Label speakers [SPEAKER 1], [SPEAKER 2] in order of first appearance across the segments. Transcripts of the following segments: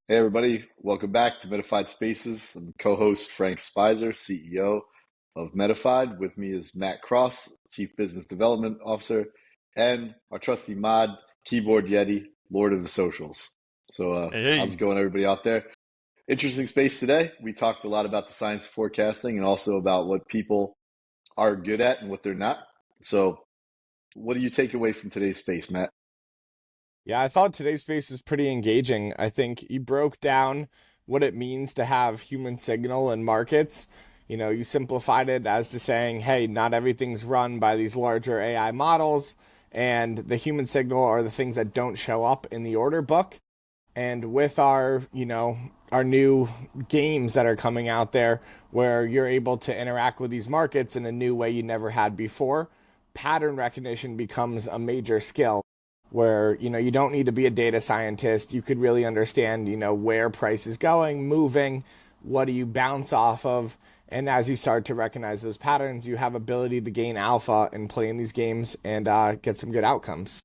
[SPEAKER 1] Hey everybody, welcome back to Metafide Spaces. I'm co-host Frank Speiser, CEO of Metafide. With me is Matt Cross, Chief Business Development Officer, and our trusty mod, Keyboard Yeti, Lord of the Socials. How's
[SPEAKER 2] Hey,
[SPEAKER 1] it going, everybody out there? Interesting space today. We talked a lot about the science of forecasting and also about what people are good at and what they're not. So, what do you take away from today's space, Matt?
[SPEAKER 3] Yeah, I thought today's space was pretty engaging. I think you broke down what it means to have human signal in markets. You simplified it as to saying, hey, not everything's run by these larger AI models, and the human signal are the things that don't show up in the order book. And with our new games that are coming out there where you're able to interact with these markets in a new way you never had before, pattern recognition becomes a major skill where you don't need to be a data scientist. You could really understand where price is going, moving, what do you bounce off of, and as you start to recognize those patterns, you have ability to gain alpha and play in these games and get some good outcomes.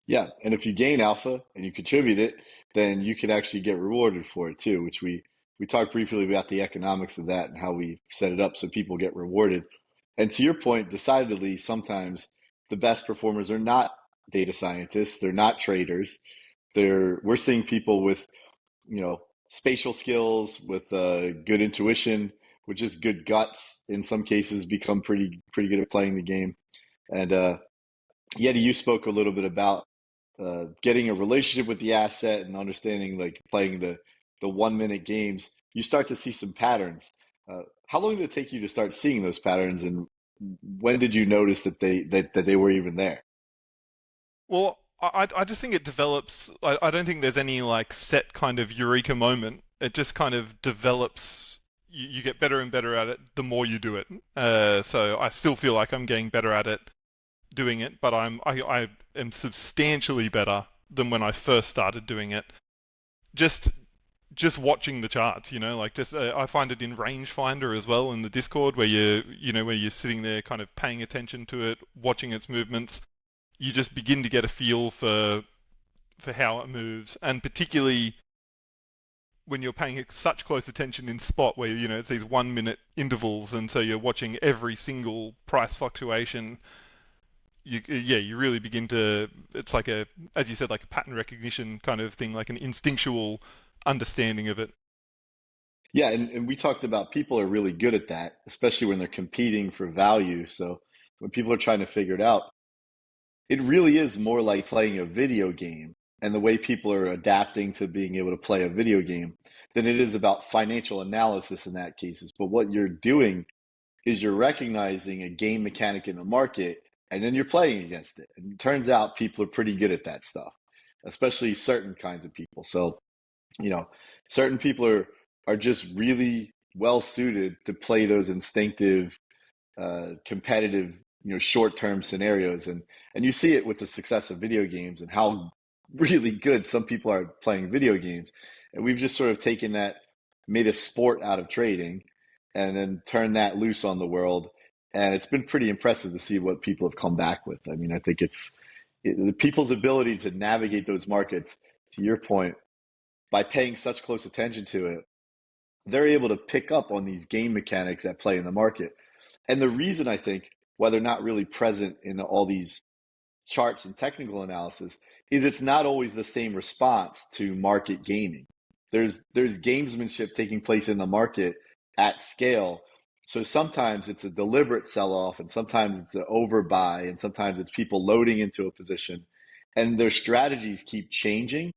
[SPEAKER 1] Yeah, and if you gain alpha and you contribute it, then you can actually get rewarded for it too, which we talked briefly about the economics of that and how we set it up so people get rewarded. And to your point, decidedly, sometimes the best performers are not data scientists, they're not traders. We're seeing people with, spatial skills, with good intuition, with just good guts in some cases become pretty good at playing the game. And Yeti, you spoke a little bit about getting a relationship with the asset and understanding like playing the 1 minute games. You start to see some patterns. How long did it take you to start seeing those patterns, and when did you notice that they were even there?
[SPEAKER 2] well, I just think it develops. I don't think there's any like set kind of eureka moment. It just kind of develops. You get better and better at it the more you do it. So I still feel like I'm getting better at it doing it, but I am substantially better than when I first started doing it. Just just watching the charts, like just I find it in rangefinder as well in the Discord where where you're sitting there kind of paying attention to it, watching its movements. You just begin to get a feel for how it moves, and particularly when you're paying such close attention in spot where it's these 1 minute intervals, and so you're watching every single price fluctuation. You really begin to. It's like a, as you said, like a pattern recognition kind of thing, like an instinctual understanding of it.
[SPEAKER 1] Yeah, and we talked about people are really good at that, especially when they're competing for value. So when people are trying to figure it out, it really is more like playing a video game and the way people are adapting to being able to play a video game than it is about financial analysis in that cases. But what you're doing is you're recognizing a game mechanic in the market and then you're playing against it. And it turns out people are pretty good at that stuff, especially certain kinds of people. So, you know, certain people are just really well suited to play those instinctive competitive, short-term scenarios, and you see it with the success of video games and how really good some people are playing video games. And we've just sort of taken that, made a sport out of trading, and then turned that loose on the world. And it's been pretty impressive to see what people have come back with. I mean, I think the people's ability to navigate those markets, to your point, by paying such close attention to it, they're able to pick up on these game mechanics at play in the market. And the reason I think why they're not really present in all these charts and technical analysis is it's not always the same response to market gaming. There's gamesmanship taking place in the market at scale. So sometimes it's a deliberate sell-off, and sometimes it's an overbuy, and sometimes it's people loading into a position, and their strategies keep changing.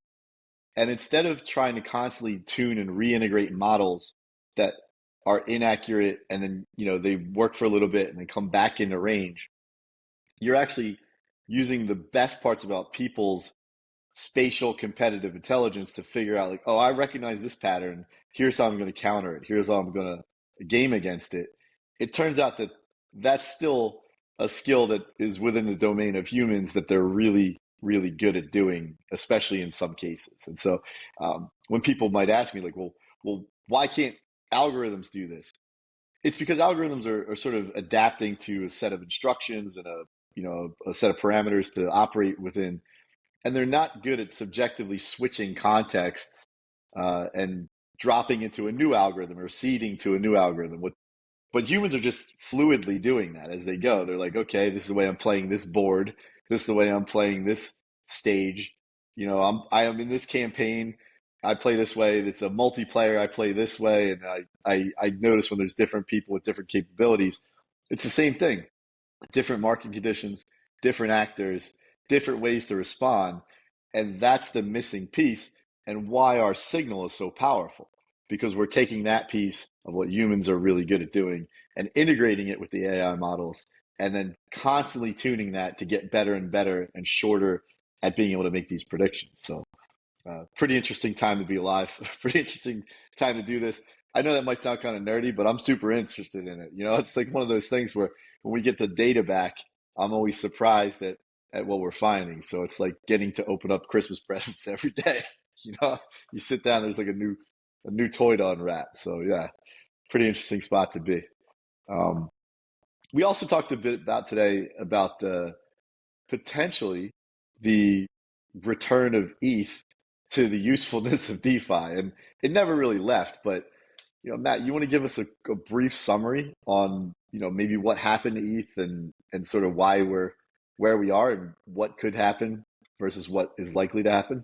[SPEAKER 1] And instead of trying to constantly tune and reintegrate models that are inaccurate and then, they work for a little bit and then come back into range, you're actually using the best parts about people's spatial competitive intelligence to figure out like, oh, I recognize this pattern. Here's how I'm going to counter it. Here's how I'm going to game against it. It turns out that that's still a skill that is within the domain of humans that they're really, really good at doing, especially in some cases. And so when people might ask me like, well, why can't algorithms do this? It's because algorithms are sort of adapting to a set of instructions and a set of parameters to operate within, and they're not good at subjectively switching contexts and dropping into a new algorithm or seeding to a new algorithm. But humans are just fluidly doing that as they go. They're like, okay, this is the way I'm playing this board. This is the way I'm playing this stage. You know, I am in this campaign. I play this way. It's a multiplayer. I play this way, and I notice when there's different people with different capabilities, it's the same thing. Different market conditions, different actors, different ways to respond, and that's the missing piece, and why our signal is so powerful, because we're taking that piece of what humans are really good at doing and integrating it with the AI models, and then constantly tuning that to get better and better and shorter at being able to make these predictions. So pretty interesting time to be alive. Pretty interesting time to do this. I know that might sound kind of nerdy, but I'm super interested in it. You know, it's like one of those things where when we get the data back, I'm always surprised at what we're finding. So it's like getting to open up Christmas presents every day. You know, you sit down, there's like a new toy to unwrap. So yeah, pretty interesting spot to be. We also talked a bit about today about potentially the return of ETH to the usefulness of DeFi, and it never really left. But you know, Matt, you want to give us a brief summary on, you know, maybe what happened to ETH and sort of why we're where we are and what could happen versus what is likely to happen?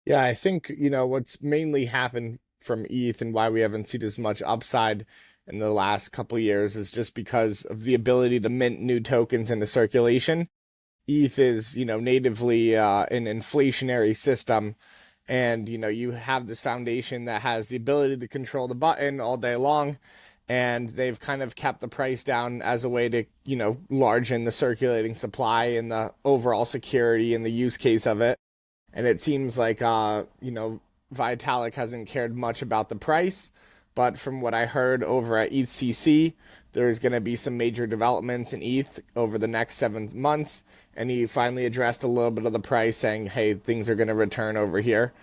[SPEAKER 3] Yeah, I think, you know, what's mainly happened from ETH and why we haven't seen as much upside in the last couple of years is just because of the ability to mint new tokens into circulation. ETH is, you know, natively an inflationary system. And, you know, you have this foundation that has the ability to control the button all day long. And they've kind of kept the price down as a way to, you know, largen the circulating supply and the overall security and the use case of it. And it seems like, you know, Vitalik hasn't cared much about the price. But from what I heard over at ETHCC, there's going to be some major developments in ETH over the next 7 months. And he finally addressed a little bit of the price, saying, hey, things are going to return over here.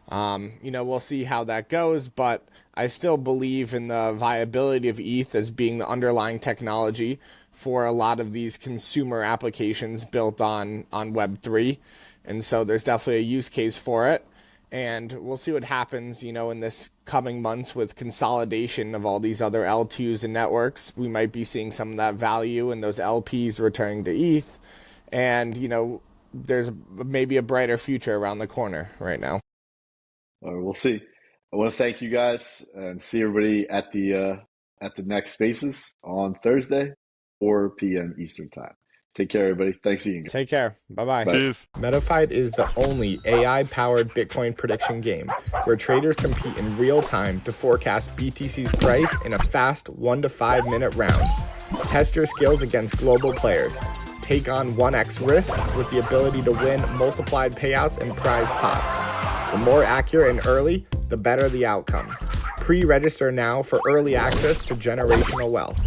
[SPEAKER 3] You know, we'll see how that goes, but I still believe in the viability of ETH as being the underlying technology for a lot of these consumer applications built on Web3. And so there's definitely a use case for it. And we'll see what happens, you know, in this coming months with consolidation of all these other L2s and networks. We might be seeing some of that value and those LPs returning to ETH. And, you know, there's maybe a brighter future around the corner right now.
[SPEAKER 1] We'll see. I want to thank you guys and see everybody at the next Spaces on Thursday, 4 p.m. Eastern Time. Take care, everybody. Thanks again.
[SPEAKER 3] Take care. Bye-bye.
[SPEAKER 2] Cheers.
[SPEAKER 3] Metafide is the only AI-powered Bitcoin prediction game where traders compete in real time to forecast BTC's price in a fast 1 to 5 minute round. Test your skills against global players. Take on 1x risk with the ability to win multiplied payouts and prize pots. The more accurate and early, the better the outcome. Pre-register now for early access to generational wealth.